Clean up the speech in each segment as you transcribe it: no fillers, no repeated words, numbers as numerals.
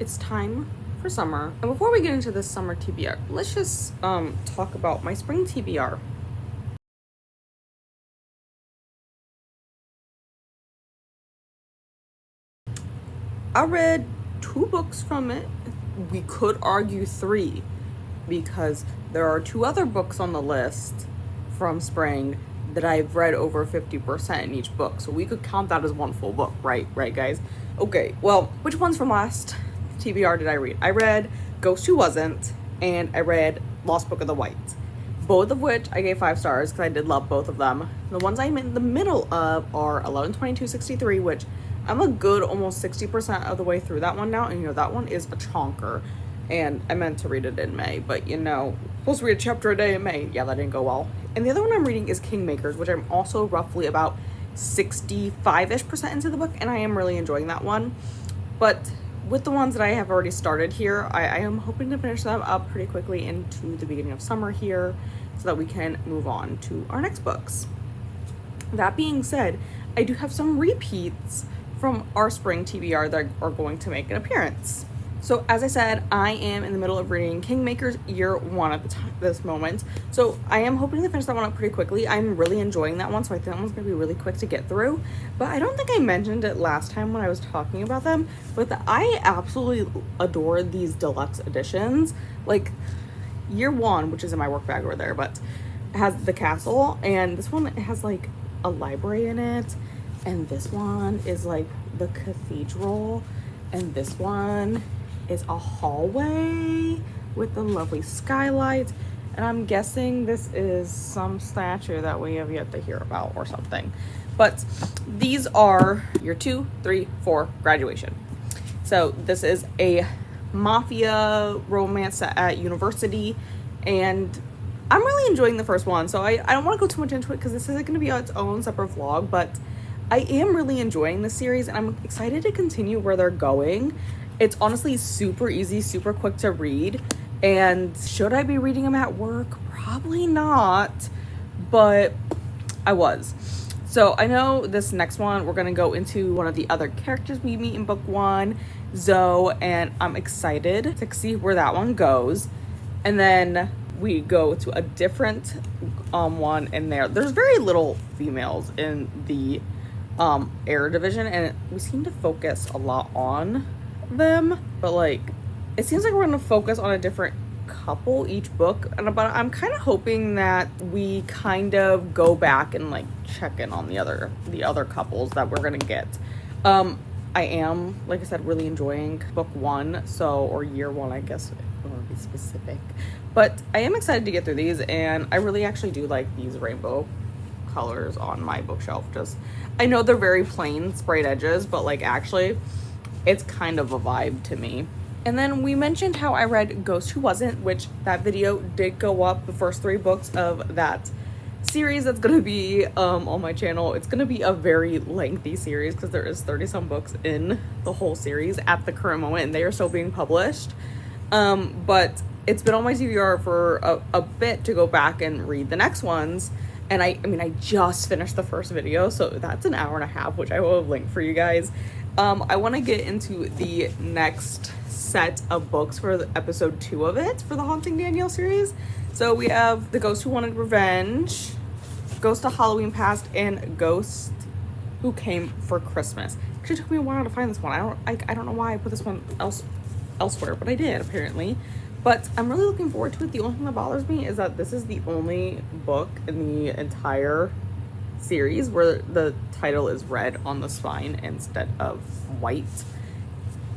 it's time for summer. And before we get into this summer TBR, let's just talk about my spring TBR. I read 2 books from it. We could argue 3 because there are 2 other books on the list from spring that I've read over 50% in each book. So we could count that as one full book, right? Right, guys? Okay, well, which ones from last TBR did I read? I read Ghost Who Wasn't, and I read Lost Book of the White. Both of which I gave 5 stars because I did love both of them. The ones I'm in the middle of are 11/22/63, which I'm a good almost 60% of the way through that one now. And that one is a chonker. And I meant to read it in May, but supposed to read a chapter a day in May. Yeah, that didn't go well. And the other one I'm reading is Kingmakers, which I'm also roughly about 65-ish% into the book, and I am really enjoying that one. But with the ones that I have already started here, I am hoping to finish them up pretty quickly into the beginning of summer here so that we can move on to our next books. That being said, I do have some repeats from our spring TBR that are going to make an appearance. So as I said, I am in the middle of reading Kingmakers Year 1 at this moment. So I am hoping to finish that one up pretty quickly. I'm really enjoying that one, so I think that one's going to be really quick to get through. But I don't think I mentioned it last time when I was talking about them, but I absolutely adore these deluxe editions. Like Year 1, which is in my work bag over there, but it has the castle, and this one has like a library in it, and this one is like the cathedral, and this one is a hallway with the lovely skylight, and I'm guessing this is some statue that we have yet to hear about or something. But these are Year 2, 3, 4 graduation. So this is a mafia romance at university, and I'm really enjoying the first one, so I don't want to go too much into it because this isn't going to be its own separate vlog, but I am really enjoying the series, and I'm excited to continue where they're going. It's honestly super easy, super quick to read, and should I be reading them at work? Probably not, but I was. So I know this next one, we're gonna go into one of the other characters we meet in book 1, Zoe, and I'm excited to see where that one goes. And then we go to a different one in there. There's very little females in the air division, and we seem to focus a lot on them, but like it seems like we're going to focus on a different couple each book, but I'm kind of hoping that we kind of go back and like check in on the other couples that we're going to get. I am, like I said, really enjoying book 1, or Year 1, I guess, if I want to be specific, but I am excited to get through these, and I really actually do like these rainbow colors on my bookshelf. Just, I know they're very plain sprayed edges, but like actually it's kind of a vibe to me. And then we mentioned how I read Ghost Who Wasn't, which that video did go up, the first 3 books of that series that's going to be on my channel. It's going to be a very lengthy series because there is 30-some books in the whole series at the current moment, and they are still being published. But it's been on my TBR for a bit to go back and read the next ones. And I mean, I just finished the first video, so that's an hour and a half, which I will have linked for you guys. I want to get into the next set of books for the episode 2 of it, for the Haunting Danielle series. So we have The Ghost Who Wanted Revenge, Ghost of Halloween Past, and Ghost Who Came for Christmas. Actually, it took me a while to find this one. I don't know why I put this one elsewhere, but I did, apparently. But I'm really looking forward to it. The only thing that bothers me is that this is the only book in the entire series where the title is red on the spine instead of white.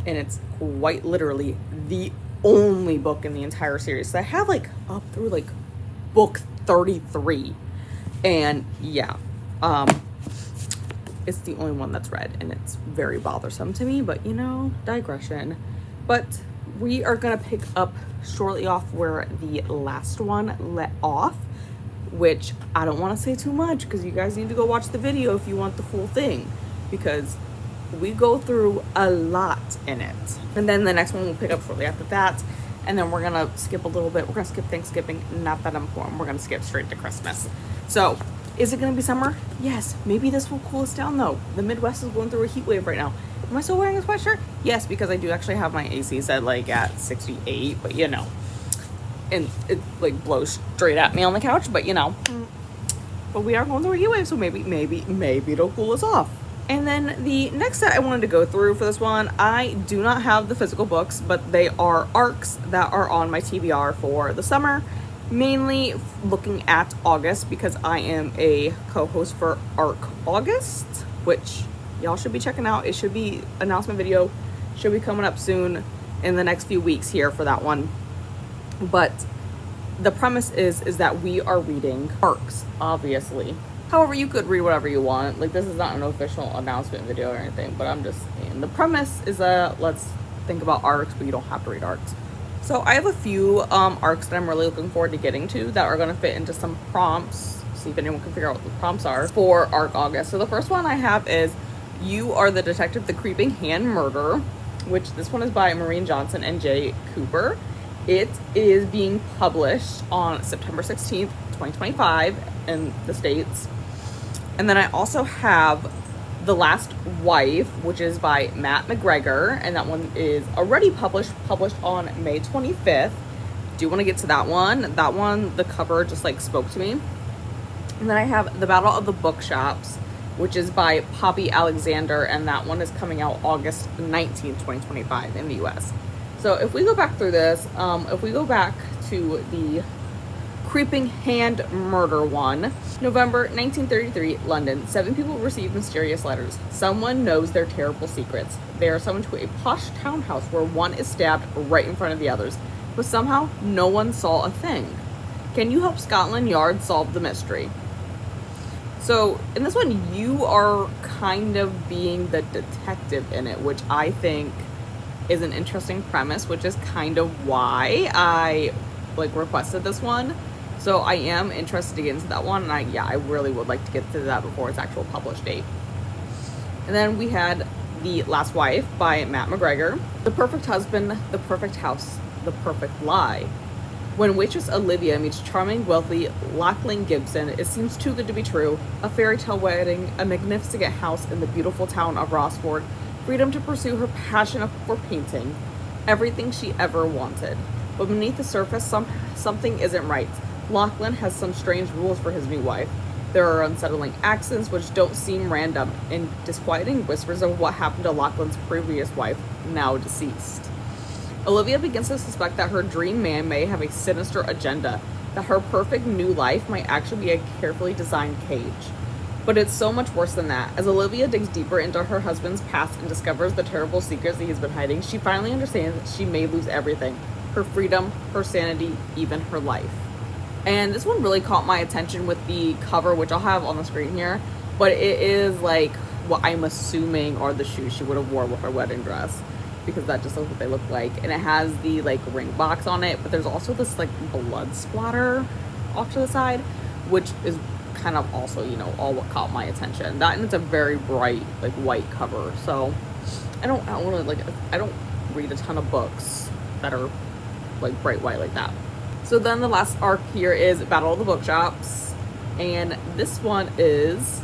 And it's quite literally the only book in the entire series. So I have like up through like book 33. And yeah, it's the only one that's red, and it's very bothersome to me, but digression. But we are gonna pick up shortly off where the last one let off, which I don't want to say too much because you guys need to go watch the video if you want the full thing, because we go through a lot in it. And then the next one we'll pick up shortly after that, and then we're gonna skip a little bit. We're gonna skip Thanksgiving, not that important. We're gonna skip straight to Christmas. So Is it going to be summer? Yes. Maybe this will cool us down though. The Midwest is going through a heat wave right now. Am I still wearing a sweatshirt? Yes, because I do actually have my AC set like at 68, but you know. And it like blows straight at me on the couch, but you know. But we are going through a heat wave, so maybe it'll cool us off. And then the next set I wanted to go through for this one, I do not have the physical books, but they are ARCs that are on my TBR for the summer. Mainly looking at August because I am a co-host for ARC August, which y'all should be checking out. It should be announcement video, should be coming up soon in the next few weeks here for that one. But the premise is that we are reading ARCs, obviously. However, you could read whatever you want. Like, this is not an official announcement video or anything, but I'm just saying. The premise is let's think about ARCs, but you don't have to read ARCs. So I have a few ARCs that I'm really looking forward to getting to that are going to fit into some prompts. See if anyone can figure out what the prompts are for ARC August. So the first one I have is You Are the Detective, The Creeping Hand Murder, which this one is by Maureen Johnson and Jay Cooper. It is being published on September 16th, 2025 in the States. And then I also have The Last Wife, which is by Matt McGregor, and that one is already published on May 25th. Do want to get to that one. That one, the cover just like spoke to me. And then I have The Battle of the Bookshops, which is by Poppy Alexander, and that one is coming out August 19th, 2025 in the US. So if we go back through this, if we go back to the Creeping Hand Murder one, November 1933, London. 7 people receive mysterious letters. Someone knows their terrible secrets. They are summoned to a posh townhouse where one is stabbed right in front of the others, but somehow no one saw a thing. Can you help Scotland Yard solve the mystery? So in this one, you are kind of being the detective in it, which I think is an interesting premise, which is kind of why I requested this one. So I am interested to get into that one, and I really would like to get to that before its actual published date. And then we had The Last Wife by Matt McGregor. The perfect husband, the perfect house, the perfect lie. When waitress Olivia meets charming, wealthy Lachlan Gibson, it seems too good to be true. A fairy tale wedding, a magnificent house in the beautiful town of Rossford, freedom to pursue her passion for painting, everything she ever wanted. But beneath the surface, something isn't right. Lachlan has some strange rules for his new wife. There are unsettling accents which don't seem random, and disquieting whispers of what happened to Lachlan's previous wife, now deceased. Olivia begins to suspect that her dream man may have a sinister agenda, that her perfect new life might actually be a carefully designed cage. But it's so much worse than that. As Olivia digs deeper into her husband's past and discovers the terrible secrets that he's been hiding, she finally understands that she may lose everything. Her freedom, her sanity, even her life. And this one really caught my attention with the cover, which I'll have on the screen here. But it is like what I'm assuming are the shoes she would have wore with her wedding dress, because that just looks what they look like. And it has the like ring box on it, but there's also this like blood splatter off to the side, which is kind of also, you know, all what caught my attention. That, and it's a very bright like white cover. So I don't read a ton of books that are like bright white like that. So then the last arc here is Battle of the Bookshops, and this one is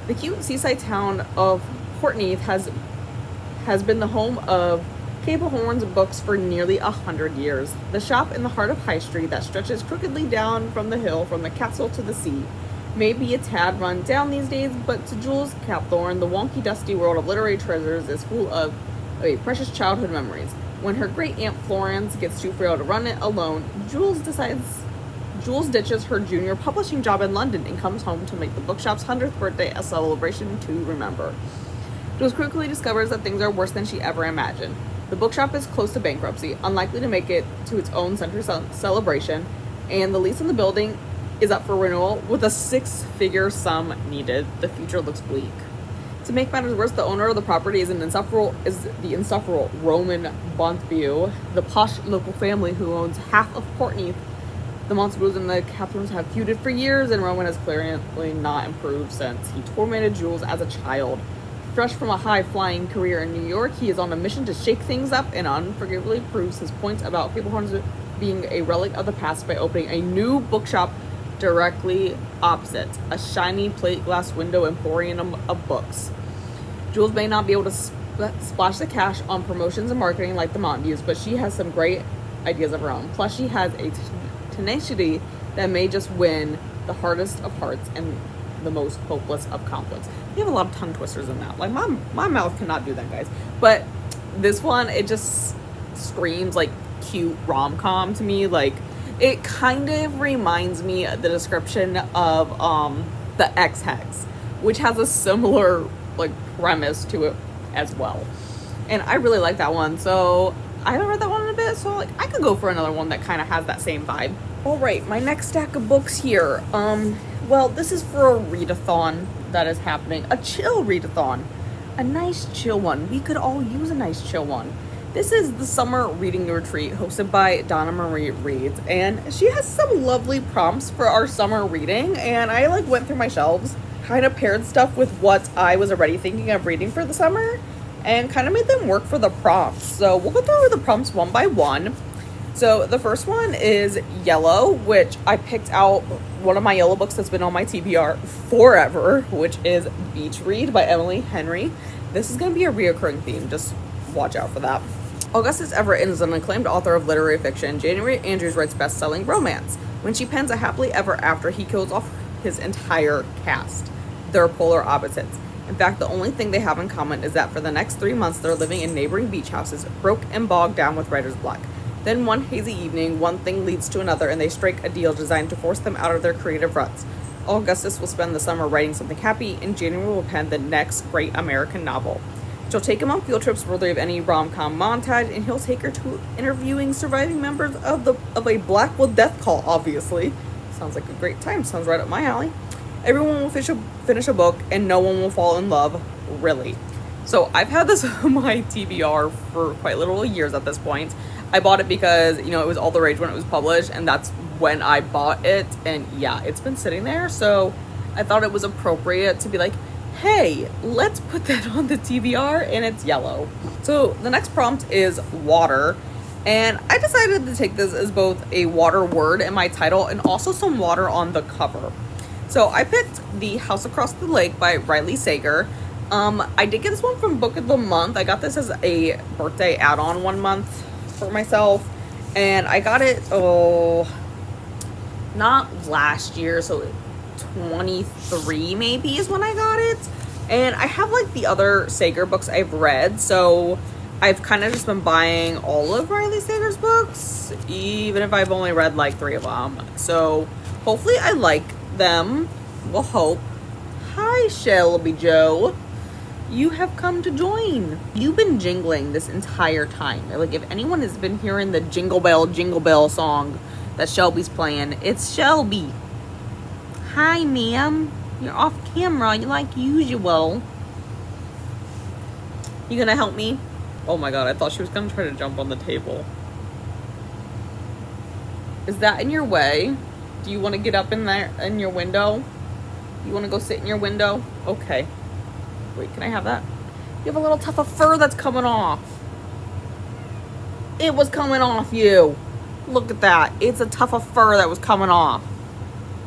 the cute seaside town of Portneath has been the home of Cable Horn's books for nearly 100 years. The shop in the heart of High Street that stretches crookedly down from the hill from the castle to the sea may be a tad run down these days, but to Jules Capthorne, the wonky, dusty world of literary treasures is full of precious childhood memories. When her great-aunt Florence gets too frail to run it alone, Jules ditches her junior publishing job in London and comes home to make the bookshop's 100th birthday a celebration to remember. Jules quickly discovers that things are worse than she ever imagined. The bookshop is close to bankruptcy, unlikely to make it to its own century celebration, and the lease on the building is up for renewal with a 6-figure sum needed. The future looks bleak. To make matters worse, the owner of the property is the insufferable Roman Bontview, the posh local family who owns half of Portneath. The Montagues and the Catherines have feuded for years, and Roman has clearly not improved since he tormented Jules as a child. Fresh from a high-flying career in New York, he is on a mission to shake things up and unforgivably proves his point about Cable Horns being a relic of the past by opening a new bookshop directly opposite, a shiny plate glass window emporium of books. Jules may not be able to splash the cash on promotions and marketing like the Mountain but she has some great ideas of her own. Plus, she has a tenacity that may just win the hardest of hearts and the most hopeless of conflicts. We have a lot of tongue twisters in that. Like, my mouth cannot do that, guys. But this one, it just screams like cute rom-com to me. Like, it kind of reminds me of the description of the Ex-Hex, which has a similar like premise to it as well. And I really like that one. So I haven't read that one in a bit, so like I could go for another one that kind of has that same vibe. All right, my next stack of books here. Well, this is for a readathon that is happening. A chill readathon. A nice chill one. We could all use a nice chill one. This is the Summer Reading Retreat hosted by Donna Mariereads, and she has some lovely prompts for our summer reading, and I like went through my shelves, kind of paired stuff with what I was already thinking of reading for the summer, and kind of made them work for the prompts. So we'll go through the prompts one by one. So the first one is Yellow, which I picked out one of my yellow books that's been on my TBR forever, which is Beach Read by Emily Henry. This is going to be a reoccurring theme. Just watch out for that. Augustus Everett is an acclaimed author of literary fiction. January Andrews writes best-selling romance. When she pens a happily ever after, he kills off his entire cast. They're polar opposites. In fact, the only thing they have in common is that for the next 3 months, they're living in neighboring beach houses, broke and bogged down with writer's block. Then one hazy evening, one thing leads to another, and they strike a deal designed to force them out of their creative ruts. Augustus will spend the summer writing something happy, and January will pen the next great American novel. She'll take him on field trips worthy of any rom-com montage, and he'll take her to interviewing surviving members of a Blackwell death cult, obviously. Sounds like a great time. Sounds right up my alley. Everyone will finish a book, and no one will fall in love, really. So I've had this on my TBR for quite literally years at this point. I bought it because, it was all the rage when it was published, and that's when I bought it. And yeah, it's been sitting there, so I thought it was appropriate to be like, hey, let's put that on the TBR, and it's yellow. So the next prompt is water, and I decided to take this as both a water word in my title and also some water on the cover. So I picked The House Across the Lake by Riley Sager. I did get this one from Book of the Month. I got this as a birthday add-on 1 month for myself, and I got it, not last year, so 23 maybe is when I got it. And I have like the other Sager books I've read, so I've kind of just been buying all of Riley Sager's books, even if I've only read like 3 of them. So hopefully I like them. We'll hope. Hi, Shelby Joe. You have come to join. You've been jingling this entire time. Like, if anyone has been hearing the Jingle Bell song that Shelby's playing, it's Shelby. Hi, ma'am. You're off camera like usual. You gonna help me? Oh my god, I thought she was gonna try to jump on the table. Is that in your way? Do you want to get up in there in your window? You want to go sit in your window? Okay. Wait, can I have that? You have a little tuft of fur that's coming off. It was coming off you. Look at that. It's a tuft of fur that was coming off.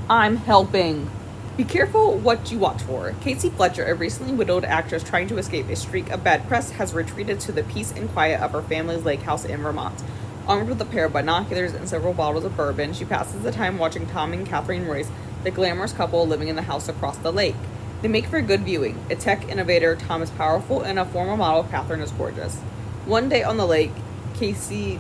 I'm helping. Be careful what you watch for. Casey Fletcher, a recently widowed actress trying to escape a streak of bad press, has retreated to the peace and quiet of her family's lake house in Vermont. Armed with a pair of binoculars and several bottles of bourbon, she passes the time watching Tom and Catherine Royce, the glamorous couple living in the house across the lake. They make for good viewing. A tech innovator, Tom is powerful, and a former model, Catherine, is gorgeous. One day on the lake, Casey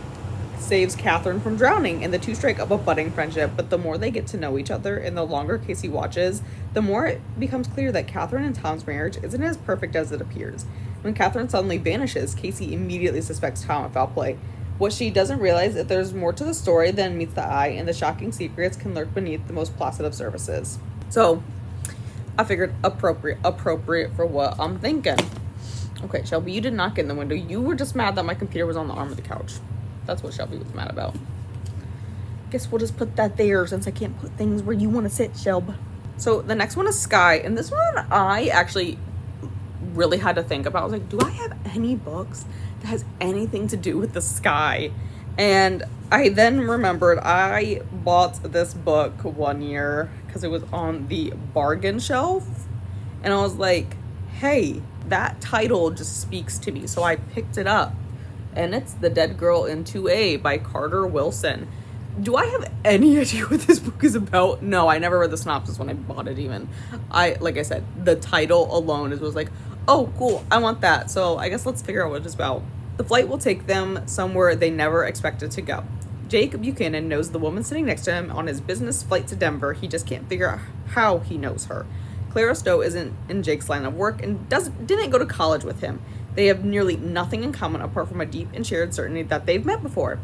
saves Catherine from drowning, and the two strike up a budding friendship. But the more they get to know each other, and the longer Casey watches, the more it becomes clear that Catherine and Tom's marriage isn't as perfect as it appears. When Catherine suddenly vanishes, Casey immediately suspects Tom of foul play. What she doesn't realize is that there's more to the story than meets the eye, and the shocking secrets can lurk beneath the most placid of surfaces. So, I figured appropriate for what I'm thinking. Okay, Shelby, you did not get in the window. You were just mad that my computer was on the arm of the couch. That's what Shelby was mad about. Guess we'll just put that there since I can't put things where you want to sit, Shelby. So the next one is Sky, and this one I actually really had to think about. I was like, do I have any books that has anything to do with the sky? And I then remembered I bought this book one year because it was on the bargain shelf. And I was like, hey, that title just speaks to me. So I picked it up. And it's The Dead Girl in 2A by Carter Wilson. Do I have any idea what this book is about? No, I never read the synopsis when I bought it even. Like I said, the title alone was like, oh, cool, I want that. So I guess let's figure out what it's about. The flight will take them somewhere they never expected to go. Jake Buchanan knows the woman sitting next to him on his business flight to Denver. He just can't figure out how he knows her. Clara Stowe isn't in Jake's line of work and didn't go to college with him. They have nearly nothing in common apart from a deep and shared certainty that they've met before.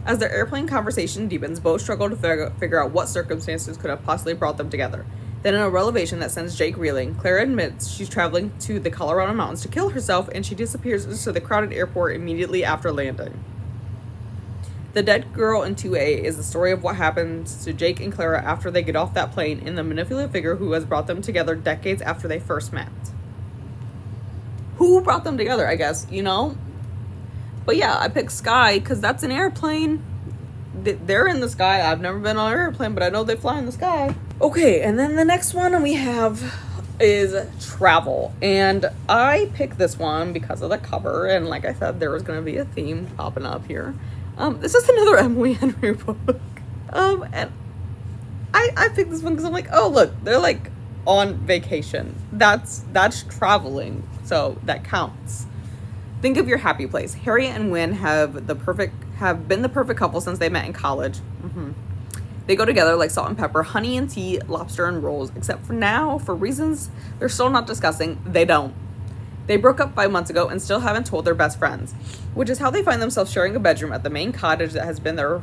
As their airplane conversation deepens, both struggle to figure out what circumstances could have possibly brought them together. Then in a revelation that sends Jake reeling, Clara admits she's traveling to the Colorado mountains to kill herself, and she disappears into the crowded airport immediately after landing. The Dead Girl in 2A is the story of what happens to Jake and Clara after they get off that plane and the manipulative figure who has brought them together decades after they first met. Who brought them together, I guess, you know? But yeah, I picked Sky because that's an airplane. They're in the sky. I've never been on an airplane, but I know they fly in the sky. Okay, and then the next one we have is Travel. And I picked this one because of the cover. And like I said, there was going to be a theme popping up here. This is another Emily Henry book. And I picked this one because I'm like, oh, look, they're like on vacation. That's traveling. So that counts. Think of your happy place. Harriet and Wynne have been the perfect couple since they met in college. They go together like salt and pepper, honey and tea, lobster and rolls, except for now, for reasons they're still not discussing, they don't. They broke up 5 months ago and still haven't told their best friends, which is how they find themselves sharing a bedroom at the main cottage that has been their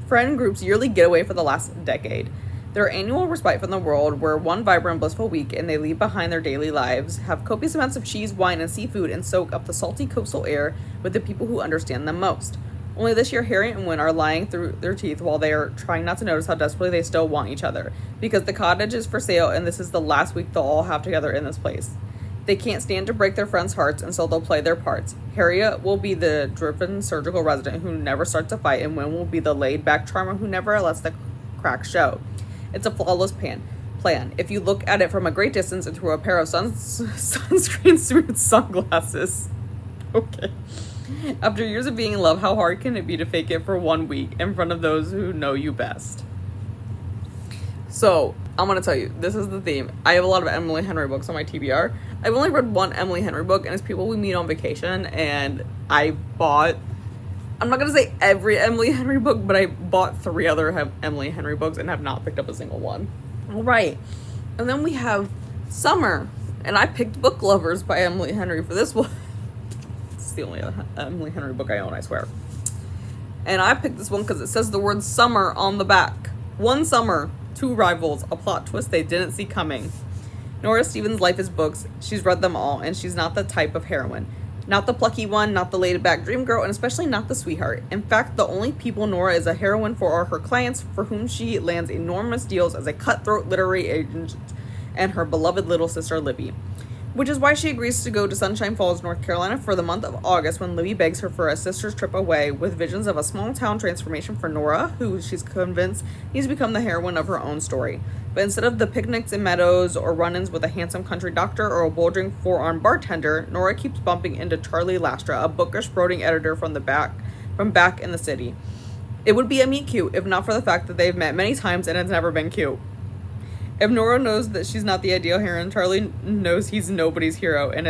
friend group's yearly getaway for the last decade. Their annual respite from the world, where one vibrant, blissful week and they leave behind their daily lives, have copious amounts of cheese, wine, and seafood, and soak up the salty coastal air with the people who understand them most. Only this year, Harriet and Wynne are lying through their teeth while they are trying not to notice how desperately they still want each other, because the cottage is for sale and this is the last week they'll all have together in this place. They can't stand to break their friends' hearts, and so they'll play their parts. Harriet will be the driven surgical resident who never starts a fight, and Wynne will be the laid-back charmer who never lets the cracks show. It's a flawless plan. If you look at it from a great distance and through a pair of sunscreen smooth sunglasses. Okay. After years of being in love, how hard can it be to fake it for 1 week in front of those who know you best? So, I'm going to tell you, this is the theme. I have a lot of Emily Henry books on my TBR. I've only read one Emily Henry book, and it's People We Meet on Vacation, and I bought... I'm not going to say every Emily Henry book, but I bought 3 other Emily Henry books and have not picked up a single one. All right. And then we have Summer. And I picked Book Lovers by Emily Henry for this one. It's the only Emily Henry book I own, I swear. And I picked this one because it says the word summer on the back. One summer, 2 rivals, a plot twist they didn't see coming. Nora Stevens' life is books. She's read them all, and she's not the type of heroine. Not the plucky one, not the laid-back dream girl, and especially not the sweetheart. In fact, the only people Nora is a heroine for are her clients, for whom she lands enormous deals as a cutthroat literary agent, and her beloved little sister, Libby. Which is why she agrees to go to Sunshine Falls, North Carolina for the month of August, when Libby begs her for a sister's trip away, with visions of a small-town transformation for Nora, who she's convinced needs to become the heroine of her own story. But instead of the picnics in meadows or run-ins with a handsome country doctor or a bulging four-armed bartender, Nora keeps bumping into Charlie Lastra, a bookish brooding editor from back in the city. It would be a meet cute if not for the fact that they've met many times and it's never been cute. If Nora knows that she's not the ideal heroine, Charlie knows he's nobody's hero, and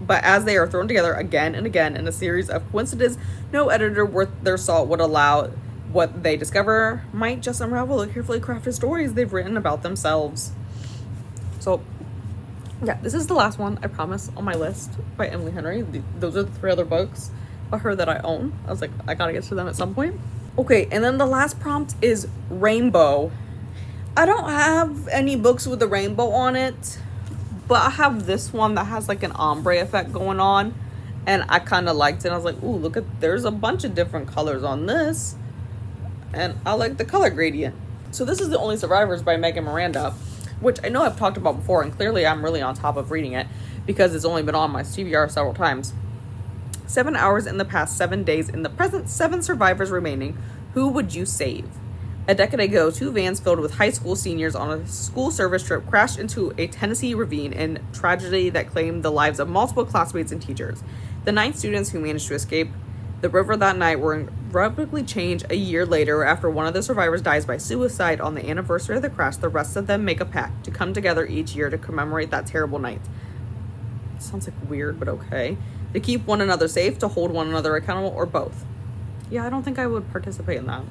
but as they are thrown together again and again in a series of coincidences, no editor worth their salt would allow what they discover might just unravel the carefully crafted stories they've written about themselves. So, yeah, this is the last one, I promise, on my list by Emily Henry. Those are the 3 other books by her that I own. I was like, I gotta get to them at some point. Okay, and then the last prompt is Rainbow. I don't have any books with a rainbow on it, but I have this one that has like an ombre effect going on, and I kind of liked it. I was like, ooh, look there's a bunch of different colors on this, and I like the color gradient. So this is The Only Survivors by Megan Miranda, which I know I've talked about before, and clearly I'm really on top of reading it because it's only been on my TBR several times. 7 hours in the past, 7 days in the present, 7 survivors remaining. Who would you save? A decade ago, 2 vans filled with high school seniors on a school service trip crashed into a Tennessee ravine in tragedy that claimed the lives of multiple classmates and teachers. The 9 students who managed to escape the river that night were irrevocably changed a year later after one of the survivors dies by suicide on the anniversary of the crash. The rest of them make a pact to come together each year to commemorate that terrible night. Sounds like weird, but okay. To keep one another safe, to hold one another accountable, or both. Yeah, I don't think I would participate in that.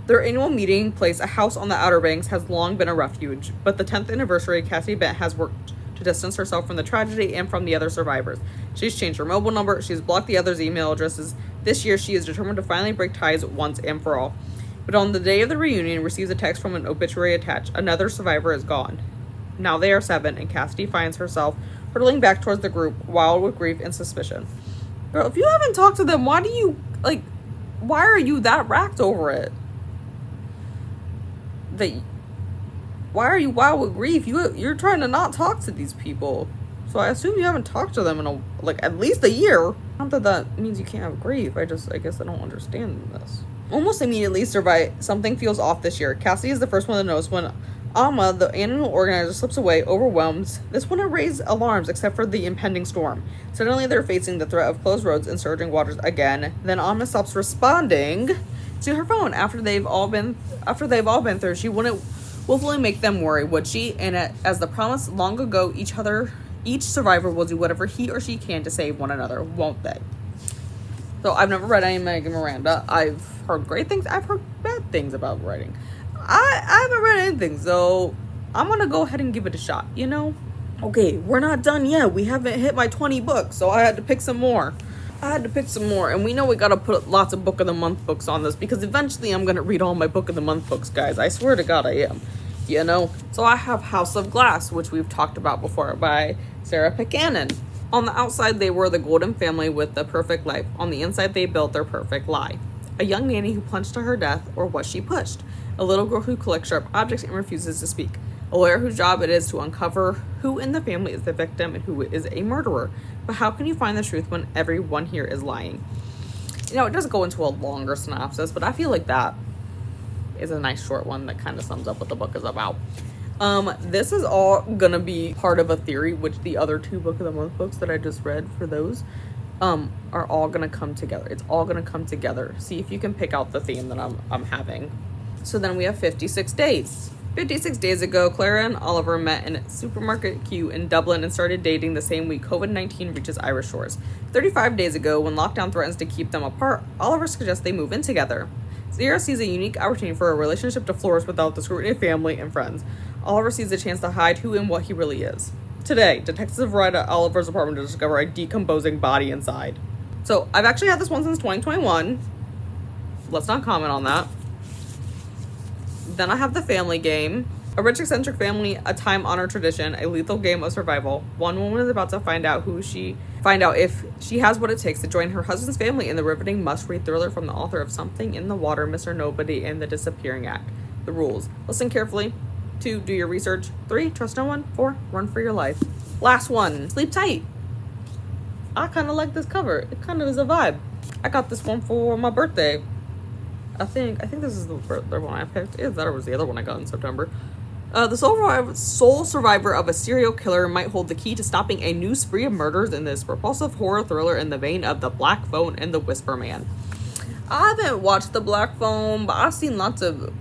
Their annual meeting place, a house on the Outer Banks, has long been a refuge, but the 10th anniversary, Cassie Bent has worked to distance herself from the tragedy and from the other survivors. She's changed her mobile number, she's blocked the others' email addresses. This year, she is determined to finally break ties once and for all. But on the day of the reunion, receives a text from an obituary attached. Another survivor is gone. Now they are 7, and Cassidy finds herself hurtling back towards the group, wild with grief and suspicion. Girl, if you haven't talked to them, why are you that racked over it? Why are you wild with grief? You're trying to not talk to these people. So I assume you haven't talked to them in at least a year. Not that means you can't have grief. I guess I don't understand this. Almost immediately, something feels off this year. Cassidy is the first one to notice when Alma, the annual organizer, slips away, overwhelmed. This wouldn't raise alarms except for the impending storm. Suddenly, they're facing the threat of closed roads and surging waters again. Then Alma stops responding to her phone after they've all been through. She wouldn't willfully make them worry, would she? And as the promise long ago, each survivor will do whatever he or she can to save one another, won't they? So I've never read any Megan Miranda. I've heard great things. I've heard bad things about writing. I haven't read anything, so I'm gonna go ahead and give it a shot, you know? Okay, we're not done yet. We haven't hit my 20 books, so I had to pick some more. And we know we gotta put lots of Book of the Month books on this, because eventually I'm gonna read all my Book of the Month books, guys. I swear to God I am. You know? So I have House of Glass, which we've talked about before, by Sarah Pickanen. On the outside, they were the golden family with the perfect life. On the inside, they built their perfect lie. A young nanny who plunged to her death, or was she pushed? A little girl who collects sharp objects and refuses to speak. A lawyer whose job it is to uncover who in the family is the victim and who is a murderer. But how can you find the truth when everyone here is lying? You know, it does go into a longer synopsis, but I feel like that is a nice short one that kind of sums up what the book is about. This is all gonna be part of a theory, which the other 2 Book of the Month books that I just read for those are all gonna come together. It's all gonna come together. See if you can pick out the theme that I'm having. So then we have 56 days. 56 days ago, Clara and Oliver met in a supermarket queue in Dublin and started dating the same week COVID-19 reaches Irish shores. 35 days ago, when lockdown threatens to keep them apart, Oliver suggests they move in together. Zara sees a unique opportunity for a relationship to flourish without the scrutiny of family and friends. Oliver sees a chance to hide who and what he really is. Today, detectives arrive at Oliver's apartment to discover a decomposing body inside. So, I've actually had this one since 2021. Let's not comment on that. Then I have The Family Game. A rich, eccentric family, a time-honored tradition, a lethal game of survival. One woman is about to find out if she has what it takes to join her husband's family in the riveting must-read thriller from the author of Something in the Water, Mr. Nobody, and The Disappearing Act. The rules. Listen carefully. 2, do your research. 3, trust no one. 4, run for your life. Last one, Sleep Tight. I kind of like this cover. It kind of is a vibe. I got this one for my birthday. I think this is the one I picked. Either that or was the other one I got in September. The sole survivor of a serial killer might hold the key to stopping a new spree of murders in this repulsive horror thriller in the vein of The Black Phone and The Whisper Man. I haven't watched The Black Phone, but I've seen lots of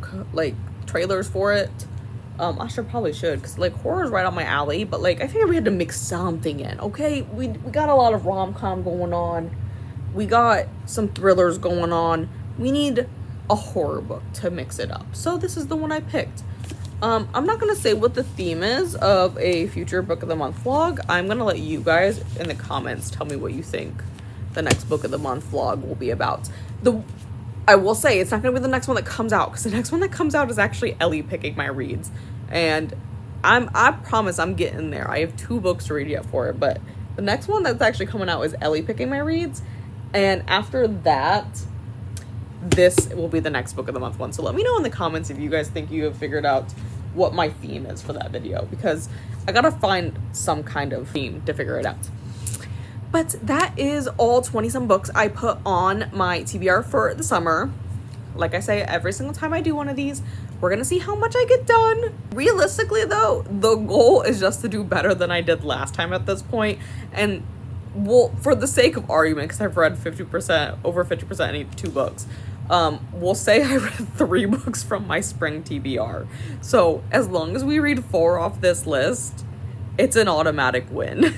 trailers for it. I probably should, because horror is right up my alley, but I figured we had to mix something in. Okay, we got a lot of rom-com going on. We got some thrillers going on. We need a horror book to mix it up. So this is the one I picked. I'm not going to say what the theme is of a future Book of the Month vlog. I'm going to let you guys in the comments tell me what you think the next Book of the Month vlog will be about. I will say it's not going to be the next one that comes out, because the next one that comes out is actually Ellie picking my reads. And I promise I'm getting there. I have 2 books to read yet for it, but the next one that's actually coming out is Ellie picking my reads. And after that, this will be the next Book of the Month one. So let me know in the comments if you guys think you have figured out what my theme is for that video, because I gotta find some kind of theme to figure it out. But that is all 20-some books I put on my TBR for the summer. Like I say, every single time I do one of these, we're gonna see how much I get done. Realistically though, the goal is just to do better than I did last time at this point. And well, for the sake of argument, because I've read over 50% any 2 books, we'll say I read 3 books from my spring TBR. So as long as we read 4 off this list, it's an automatic win.